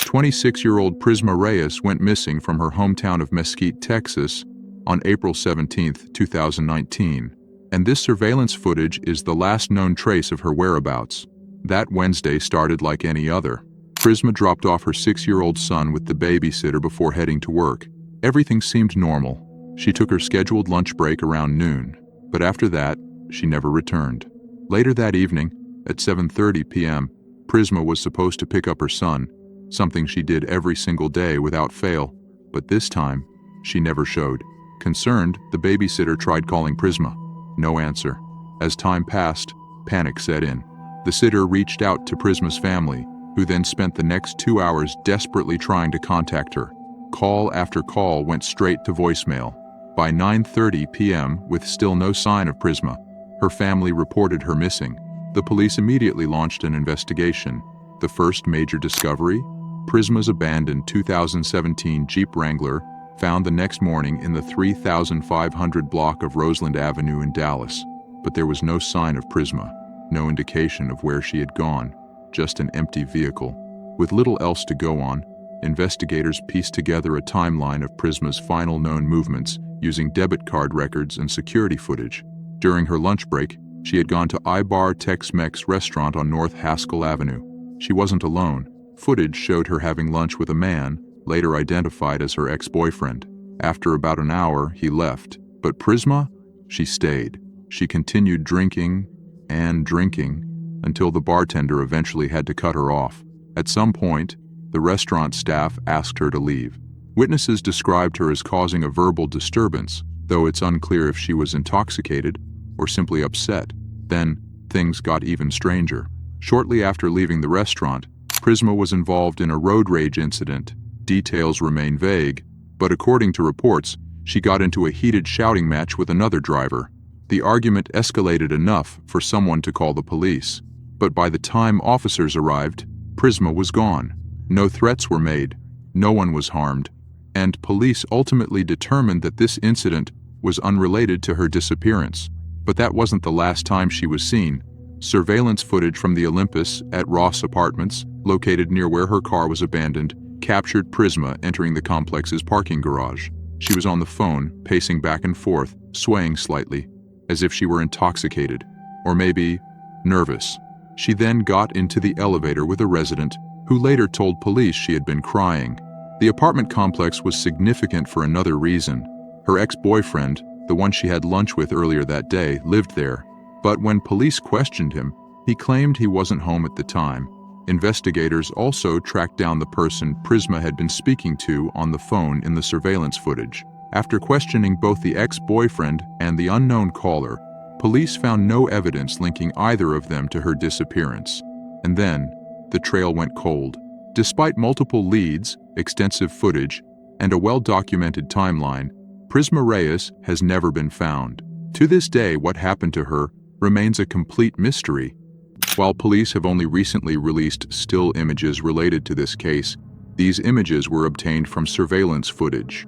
26-year-old Prisma Reyes went missing from her hometown of Mesquite, Texas, on April 17, 2019, and this surveillance footage is the last known trace of her whereabouts. That Wednesday started like any other. Prisma dropped off her 6-year-old son with the babysitter before heading to work. Everything seemed normal. She took her scheduled lunch break around noon, but after that, she never returned. Later that evening, at 7:30 p.m., Prisma was supposed to pick up her son, something she did every single day without fail, but this time, she never showed. Concerned, the babysitter tried calling Prisma. No answer. As time passed, panic set in. The sitter reached out to Prisma's family, who then spent the next 2 hours desperately trying to contact her. Call after call went straight to voicemail. By 9:30 p.m., with still no sign of Prisma, her family reported her missing. The police immediately launched an investigation. The first major discovery? Prisma's abandoned 2017 Jeep Wrangler, found the next morning in the 3500 block of Roseland Avenue in Dallas. But there was no sign of Prisma, no indication of where she had gone, just an empty vehicle. With little else to go on, investigators pieced together a timeline of Prisma's final known movements using debit card records and security footage. During her lunch break, she had gone to Ibar Tex-Mex restaurant on North Haskell Avenue. She wasn't alone. Footage showed her having lunch with a man, later identified as her ex-boyfriend. After about an hour, he left. But Prisma? She stayed. She continued drinking and drinking until the bartender eventually had to cut her off. At some point, the restaurant staff asked her to leave. Witnesses described her as causing a verbal disturbance, though it's unclear if she was intoxicated or simply upset. Then, things got even stranger. Shortly after leaving the restaurant, Prisma was involved in a road rage incident. Details remain vague, but according to reports, she got into a heated shouting match with another driver. The argument escalated enough for someone to call the police. But by the time officers arrived, Prisma was gone. No threats were made, no one was harmed, and police ultimately determined that this incident was unrelated to her disappearance. But that wasn't the last time she was seen. Surveillance footage from the Olympus at Ross Apartments, located near where her car was abandoned, captured Prisma entering the complex's parking garage. She was on the phone, pacing back and forth, swaying slightly, as if she were intoxicated, or maybe nervous. She then got into the elevator with a resident, who later told police she had been crying. The apartment complex was significant for another reason. Her ex-boyfriend, the one she had lunch with earlier that day, lived there. But when police questioned him, he claimed he wasn't home at the time. Investigators also tracked down the person Prisma had been speaking to on the phone in the surveillance footage. After questioning both the ex-boyfriend and the unknown caller, police found no evidence linking either of them to her disappearance. And then, the trail went cold. Despite multiple leads, extensive footage, and a well-documented timeline, Prisma Reyes has never been found. To this day, what happened to her remains a complete mystery. While police have only recently released still images related to this case, these images were obtained from surveillance footage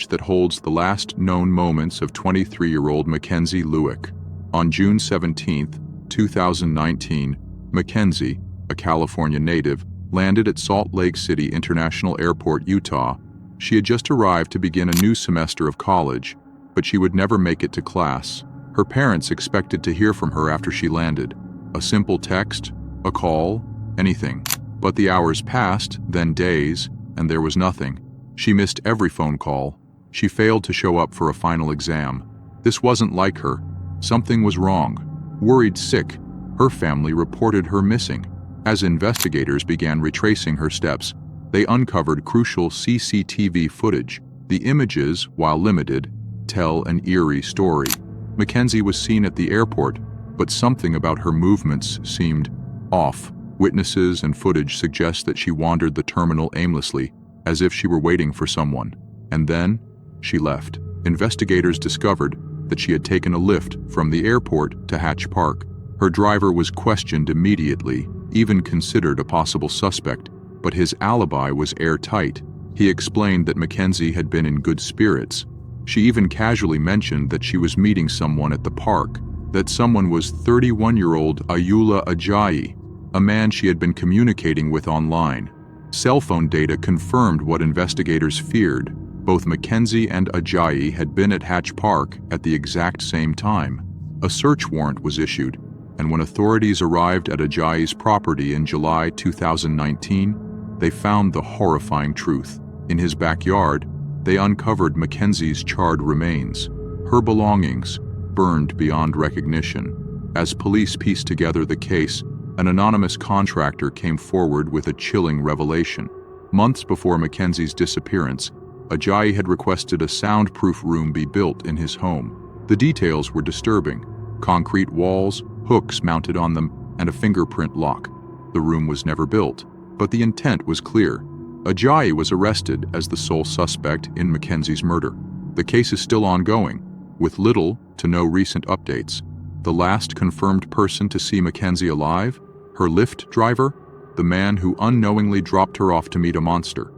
that holds the last known moments of 23-year-old Mackenzie Luke. On June 17, 2019, Mackenzie, a California native, landed at Salt Lake City International Airport, Utah. She had just arrived to begin a new semester of college, but she would never make it to class. Her parents expected to hear from her after she landed. A simple text, a call, anything. But the hours passed, then days, and there was nothing. She missed every phone call. She failed to show up for a final exam. This wasn't like her. Something was wrong. Worried sick, her family reported her missing. As investigators began retracing her steps, they uncovered crucial CCTV footage. The images, while limited, tell an eerie story. Mackenzie was seen at the airport, but something about her movements seemed off. Witnesses and footage suggest that she wandered the terminal aimlessly, as if she were waiting for someone. And then, she left. Investigators discovered that she had taken a lift from the airport to Hatch Park. Her driver was questioned immediately, even considered a possible suspect, but his alibi was airtight. He explained that Mackenzie had been in good spirits. She even casually mentioned that she was meeting someone at the park, that someone was 31-year-old Ayula Ajayi, a man she had been communicating with online. Cell phone data confirmed what investigators feared. Both Mackenzie and Ajayi had been at Hatch Park at the exact same time. A search warrant was issued, and when authorities arrived at Ajayi's property in July 2019, they found the horrifying truth. In his backyard, they uncovered Mackenzie's charred remains, her belongings burned beyond recognition. As police pieced together the case, an anonymous contractor came forward with a chilling revelation. Months before Mackenzie's disappearance, Ajayi had requested a soundproof room be built in his home. The details were disturbing: concrete walls, hooks mounted on them, and a fingerprint lock. The room was never built, but the intent was clear. Ajayi was arrested as the sole suspect in Mackenzie's murder. The case is still ongoing, with little to no recent updates. The last confirmed person to see Mackenzie alive, her Lyft driver, the man who unknowingly dropped her off to meet a monster.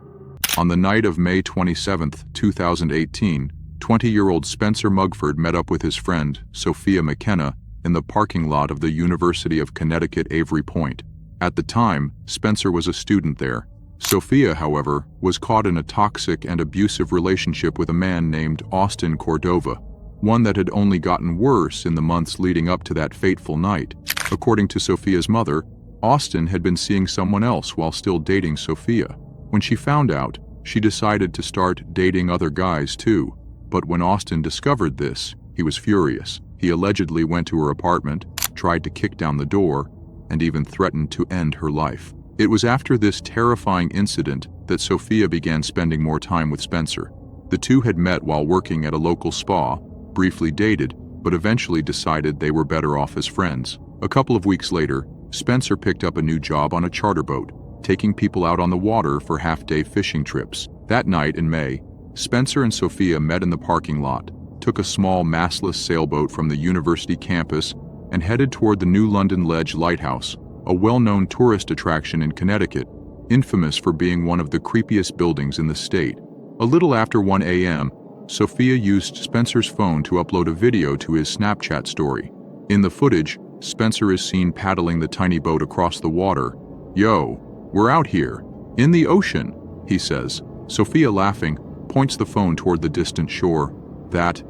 On the night of May 27, 2018, 20-year-old Spencer Mugford met up with his friend, Sophia McKenna, in the parking lot of the University of Connecticut Avery Point. At the time, Spencer was a student there. Sophia, however, was caught in a toxic and abusive relationship with a man named Austin Cordova, one that had only gotten worse in the months leading up to that fateful night. According to Sophia's mother, Austin had been seeing someone else while still dating Sophia. When she found out, she decided to start dating other guys too. But when Austin discovered this, he was furious. He allegedly went to her apartment, tried to kick down the door, and even threatened to end her life. It was after this terrifying incident that Sophia began spending more time with Spencer. The two had met while working at a local spa, briefly dated, but eventually decided they were better off as friends. A couple of weeks later, Spencer picked up a new job on a charter boat, taking people out on the water for half-day fishing trips. That night in May, Spencer and Sophia met in the parking lot, took a small mastless sailboat from the university campus, and headed toward the New London Ledge Lighthouse, a well-known tourist attraction in Connecticut, infamous for being one of the creepiest buildings in the state. A little after 1 a.m., Sophia used Spencer's phone to upload a video to his Snapchat story. In the footage, Spencer is seen paddling the tiny boat across the water. "Yo, we're out here, in the ocean," he says. Sophia, laughing, points the phone toward the distant shore. That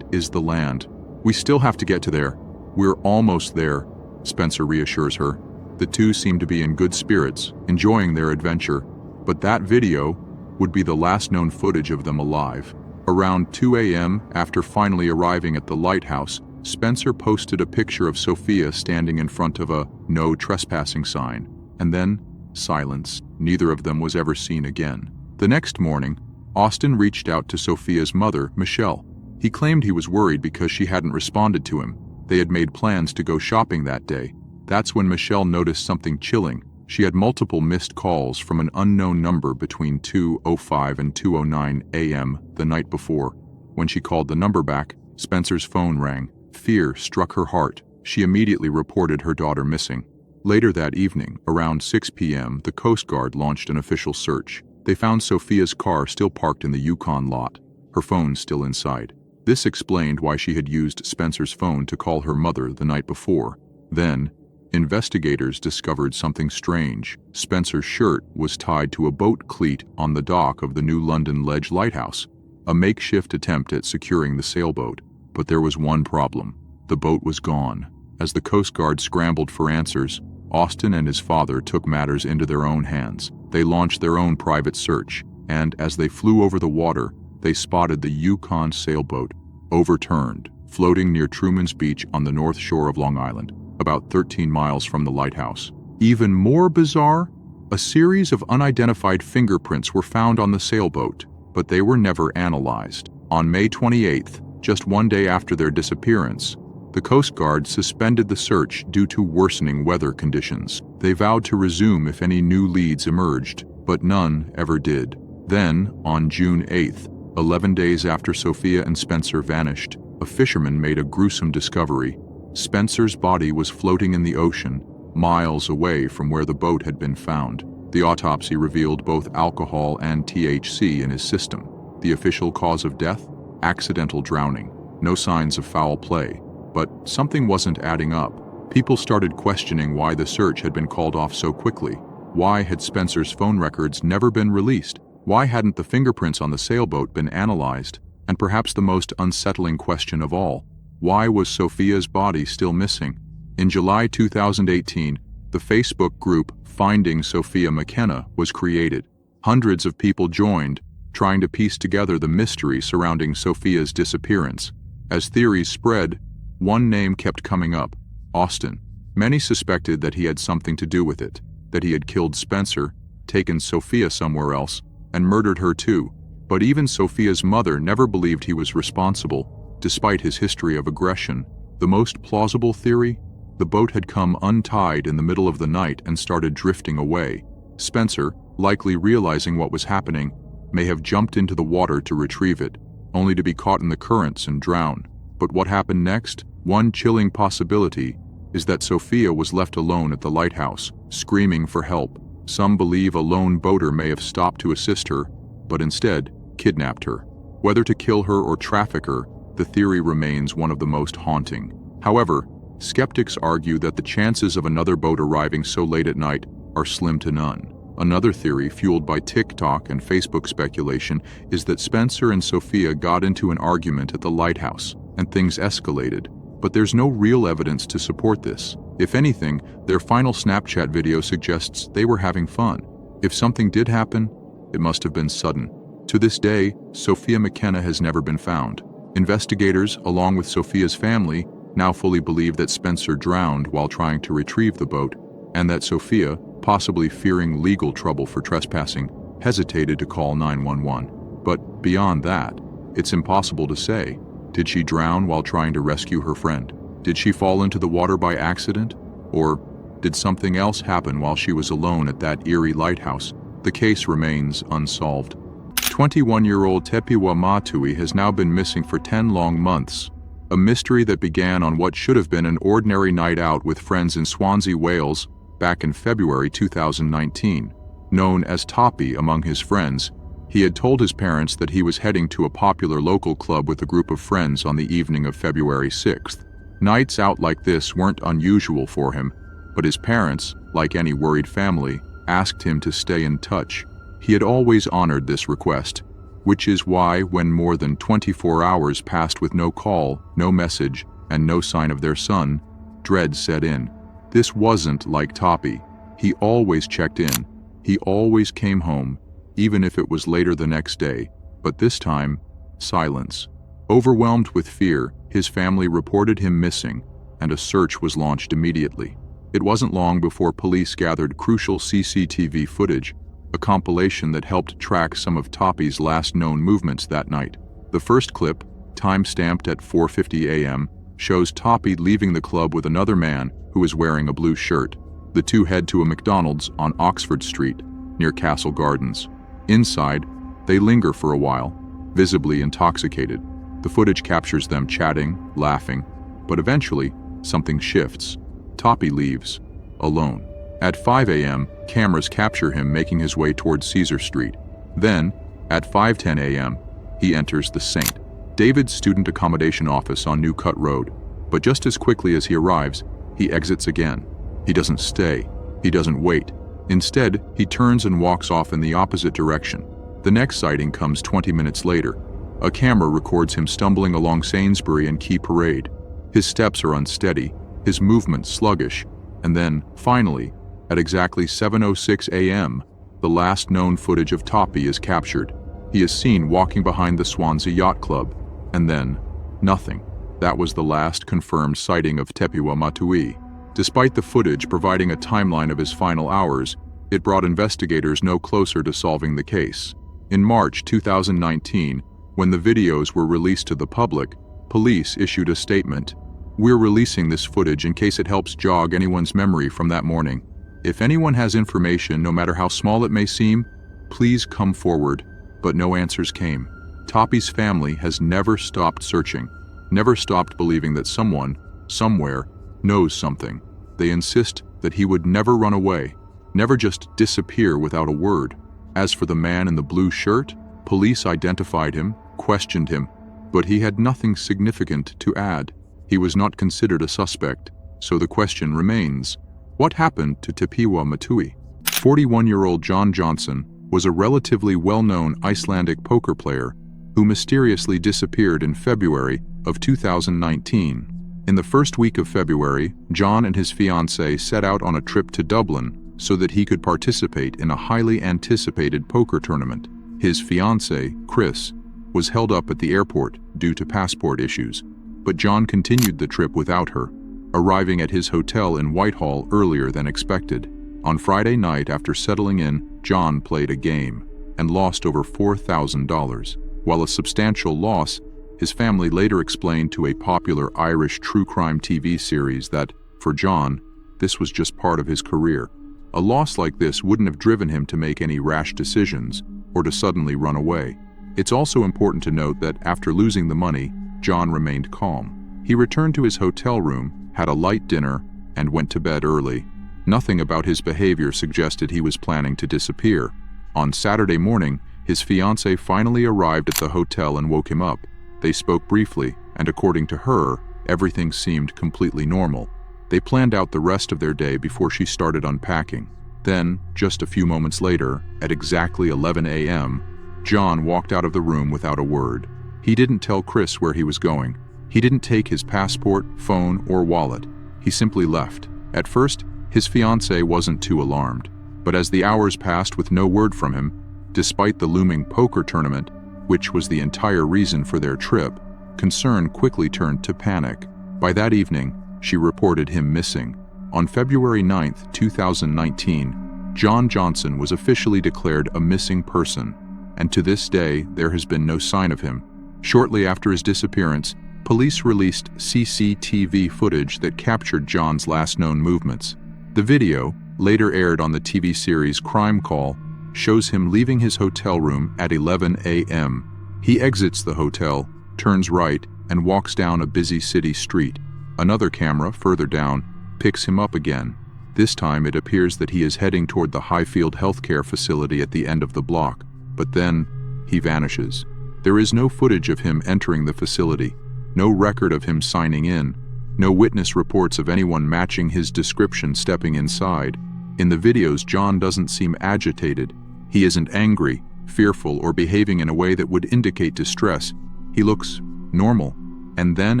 is the land. "We still have to get to there. We're almost there," Spencer reassures her. The two seem to be in good spirits, enjoying their adventure, but that video would be the last known footage of them alive. Around 2 a.m., after finally arriving at the lighthouse, Spencer posted a picture of Sophia standing in front of a "no trespassing" sign. And then, silence. Neither of them was ever seen again. The next morning, Austin reached out to Sophia's mother, Michelle. He claimed he was worried because she hadn't responded to him. They had made plans to go shopping that day. That's when Michelle noticed something chilling. She had multiple missed calls from an unknown number between 2:05 and 2:09 a.m. the night before. When she called the number back, Spencer's phone rang. Fear struck her heart. She immediately reported her daughter missing. Later that evening, around 6 p.m., the Coast Guard launched an official search. They found Sophia's car still parked in the Yukon lot, her phone still inside. This explained why she had used Spencer's phone to call her mother the night before. Then, investigators discovered something strange. Spencer's shirt was tied to a boat cleat on the dock of the New London Ledge Lighthouse, a makeshift attempt at securing the sailboat. But there was one problem. The boat was gone. As the Coast Guard scrambled for answers, Austin and his father took matters into their own hands. They launched their own private search, and as they flew over the water, they spotted the Yukon sailboat, overturned, floating near Truman's Beach on the north shore of Long Island, about 13 miles from the lighthouse. Even more bizarre, a series of unidentified fingerprints were found on the sailboat, but they were never analyzed. On May 28th, just one day after their disappearance, the Coast Guard suspended the search due to worsening weather conditions. They vowed to resume if any new leads emerged, but none ever did. Then, on June 8th, 11 days after Sophia and Spencer vanished, a fisherman made a gruesome discovery. Spencer's body was floating in the ocean, miles away from where the boat had been found. The autopsy revealed both alcohol and THC in his system. The official cause of death? Accidental drowning. No signs of foul play. But something wasn't adding up. People started questioning why the search had been called off so quickly. Why had Spencer's phone records never been released? Why hadn't the fingerprints on the sailboat been analyzed? And perhaps the most unsettling question of all, why was Sophia's body still missing? In July 2018, the Facebook group Finding Sophia McKenna was created. Hundreds of people joined, trying to piece together the mystery surrounding Sophia's disappearance. As theories spread, one name kept coming up: Austin. Many suspected that he had something to do with it, that he had killed Spencer, taken Sophia somewhere else, and murdered her too. But even Sophia's mother never believed he was responsible, despite his history of aggression. The most plausible theory? The boat had come untied in the middle of the night and started drifting away. Spencer, likely realizing what was happening, may have jumped into the water to retrieve it, only to be caught in the currents and drown. But what happened next? One chilling possibility is that Sophia was left alone at the lighthouse, screaming for help. Some believe a lone boater may have stopped to assist her, but instead kidnapped her. Whether to kill her or traffic her, the theory remains one of the most haunting. However, skeptics argue that the chances of another boat arriving so late at night are slim to none. Another theory, fueled by TikTok and Facebook speculation, is that Spencer and Sophia got into an argument at the lighthouse, and things escalated. But there's no real evidence to support this. If anything, their final Snapchat video suggests they were having fun. If something did happen, it must have been sudden. To this day, Sophia McKenna has never been found. Investigators, along with Sophia's family, now fully believe that Spencer drowned while trying to retrieve the boat, and that Sophia, possibly fearing legal trouble for trespassing, hesitated to call 911. But beyond that, it's impossible to say. Did she drown while trying to rescue her friend? Did she fall into the water by accident? Or did something else happen while she was alone at that Eerie lighthouse? The case remains unsolved. 21-year-old Tepiwa Matui has now been missing for 10 long months. A mystery that began on what should have been an ordinary night out with friends in Swansea, Wales, back in February 2019. Known as Toppy among his friends, he had told his parents that he was heading to a popular local club with a group of friends on the evening of February 6th. Nights out like this weren't unusual for him, but his parents, like any worried family, asked him to stay in touch. He had always honored this request, which is why, when more than 24 hours passed with no call, no message, and no sign of their son, dread set in. This wasn't like Toppy. He always checked in. He always came home, even if it was later the next day. But this time, silence. Overwhelmed with fear, his family reported him missing, and a search was launched immediately. It wasn't long before police gathered crucial CCTV footage, a compilation that helped track some of Toppy's last known movements that night. The first clip, time-stamped at 4:50 a.m., shows Toppy leaving the club with another man who is wearing a blue shirt. The two head to a McDonald's on Oxford Street, near Castle Gardens. Inside, they linger for a while, visibly intoxicated. The footage captures them chatting, laughing, but eventually, something shifts. Toppy leaves, alone. At 5 a.m., cameras capture him making his way towards Caesar Street. Then, at 5:10 a.m., he enters the St. David's Student Accommodation Office on New Cut Road. But just as quickly as he arrives, he exits again. He doesn't stay. He doesn't wait. Instead, he turns and walks off in the opposite direction. The next sighting comes 20 minutes later. A camera records him stumbling along Sainsbury and Quay Parade. His steps are unsteady, his movement sluggish, and then, finally, at exactly 7:06 a.m., the last known footage of Toppy is captured. He is seen walking behind the Swansea Yacht Club, and then, nothing. That was the last confirmed sighting of Tepiwa Matui. Despite the footage providing a timeline of his final hours, it brought investigators no closer to solving the case. In March 2019, when the videos were released to the public, police issued a statement. "We're releasing this footage in case it helps jog anyone's memory from that morning. If anyone has information, no matter how small it may seem, please come forward." But no answers came. Toppy's family has never stopped searching, never stopped believing that someone, somewhere, knows something. They insist that he would never run away, never just disappear without a word. As for the man in the blue shirt, police identified him, questioned him, but he had nothing significant to add. He was not considered a suspect, so the question remains, what happened to Tepiwa Matui? 41-year-old John Johnson was a relatively well-known Icelandic poker player who mysteriously disappeared in February of 2019. In the first week of February, John and his fiancée set out on a trip to Dublin so that he could participate in a highly anticipated poker tournament. His fiancée, Chris, was held up at the airport due to passport issues, but John continued the trip without her, arriving at his hotel in Whitehall earlier than expected. On Friday night, after settling in, John played a game and lost over $4,000. While a substantial loss, his family later explained to a popular Irish true crime TV series that, for John, this was just part of his career. A loss like this wouldn't have driven him to make any rash decisions or to suddenly run away. It's also important to note that after losing the money, John remained calm. He returned to his hotel room, had a light dinner, and went to bed early. Nothing about his behavior suggested he was planning to disappear. On Saturday morning, his fiancée finally arrived at the hotel and woke him up. They spoke briefly, and according to her, everything seemed completely normal. They planned out the rest of their day before she started unpacking. Then, just a few moments later, at exactly 11 a.m., John walked out of the room without a word. He didn't tell Chris where he was going. He didn't take his passport, phone, or wallet. He simply left. At first, his fiancée wasn't too alarmed, but as the hours passed with no word from him, despite the looming poker tournament, which was the entire reason for their trip, concern quickly turned to panic. By that evening, she reported him missing. On February 9, 2019, John Johnson was officially declared a missing person, and to this day, there has been no sign of him. Shortly after his disappearance, police released CCTV footage that captured John's last known movements. The video, later aired on the TV series Crime Call, shows him leaving his hotel room at 11 a.m. He exits the hotel, turns right, and walks down a busy city street. Another camera, further down, picks him up again. This time it appears that he is heading toward the Highfield healthcare facility at the end of the block, but then he vanishes. There is no footage of him entering the facility, no record of him signing in, no witness reports of anyone matching his description stepping inside. In the videos, John doesn't seem agitated. He isn't angry, fearful, or behaving in a way that would indicate distress. He looks normal. And then,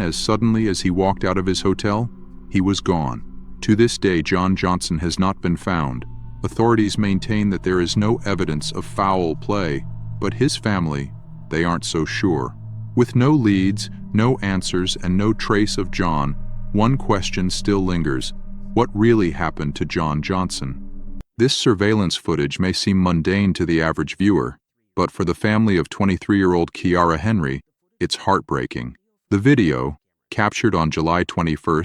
as suddenly as he walked out of his hotel, he was gone. To this day, John Johnson has not been found. Authorities maintain that there is no evidence of foul play, but his family, they aren't so sure. With no leads, no answers, and no trace of John, one question still lingers. What really happened to John Johnson? This surveillance footage may seem mundane to the average viewer, but for the family of 23-year-old Kiara Henry, it's heartbreaking. The video, captured on July 21,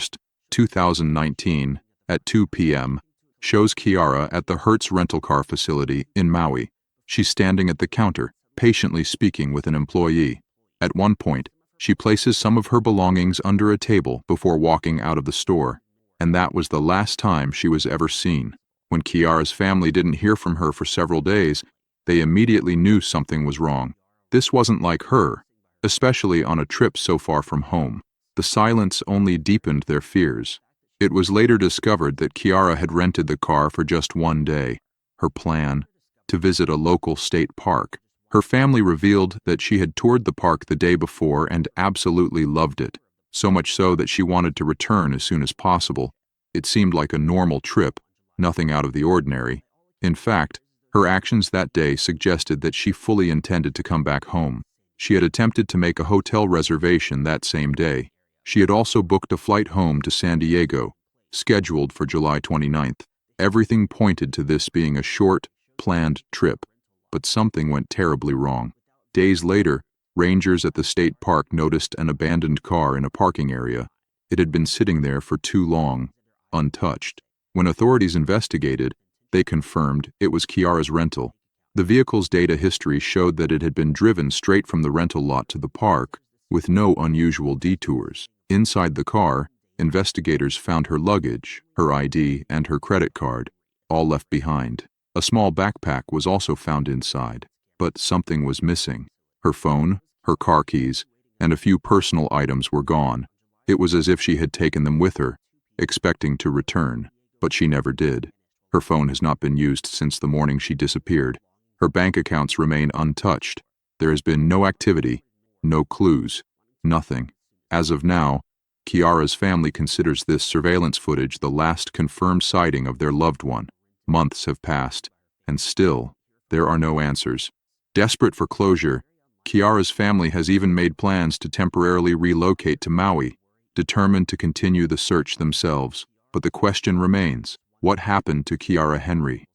2019, at 2 p.m., shows Kiara at the Hertz rental car facility in Maui. She's standing at the counter, patiently speaking with an employee. At one point, she places some of her belongings under a table before walking out of the store, and that was the last time she was ever seen. When Kiara's family didn't hear from her for several days, they immediately knew something was wrong. This wasn't like her, especially on a trip so far from home. The silence only deepened their fears. It was later discovered that Kiara had rented the car for just one day. Her plan? To visit a local state park. Her family revealed that she had toured the park the day before and absolutely loved it, so much so that she wanted to return as soon as possible. It seemed like a normal trip, nothing out of the ordinary. In fact, her actions that day suggested that she fully intended to come back home. She had attempted to make a hotel reservation that same day. She had also booked a flight home to San Diego, scheduled for July 29th. Everything pointed to this being a short, planned trip, but something went terribly wrong. Days later, rangers at the state park noticed an abandoned car in a parking area. It had been sitting there for too long, untouched. When authorities investigated, they confirmed it was Kiara's rental. The vehicle's data history showed that it had been driven straight from the rental lot to the park, with no unusual detours. Inside the car, investigators found her luggage, her ID, and her credit card, all left behind. A small backpack was also found inside, but something was missing. Her phone, her car keys, and a few personal items were gone. It was as if she had taken them with her, expecting to return, but she never did. Her phone has not been used since the morning she disappeared. Her bank accounts remain untouched. There has been no activity, no clues, nothing. As of now, Kiara's family considers this surveillance footage the last confirmed sighting of their loved one. Months have passed, and still, there are no answers. Desperate for closure, Kiara's family has even made plans to temporarily relocate to Maui, determined to continue the search themselves. But the question remains, what happened to Kiara Henry?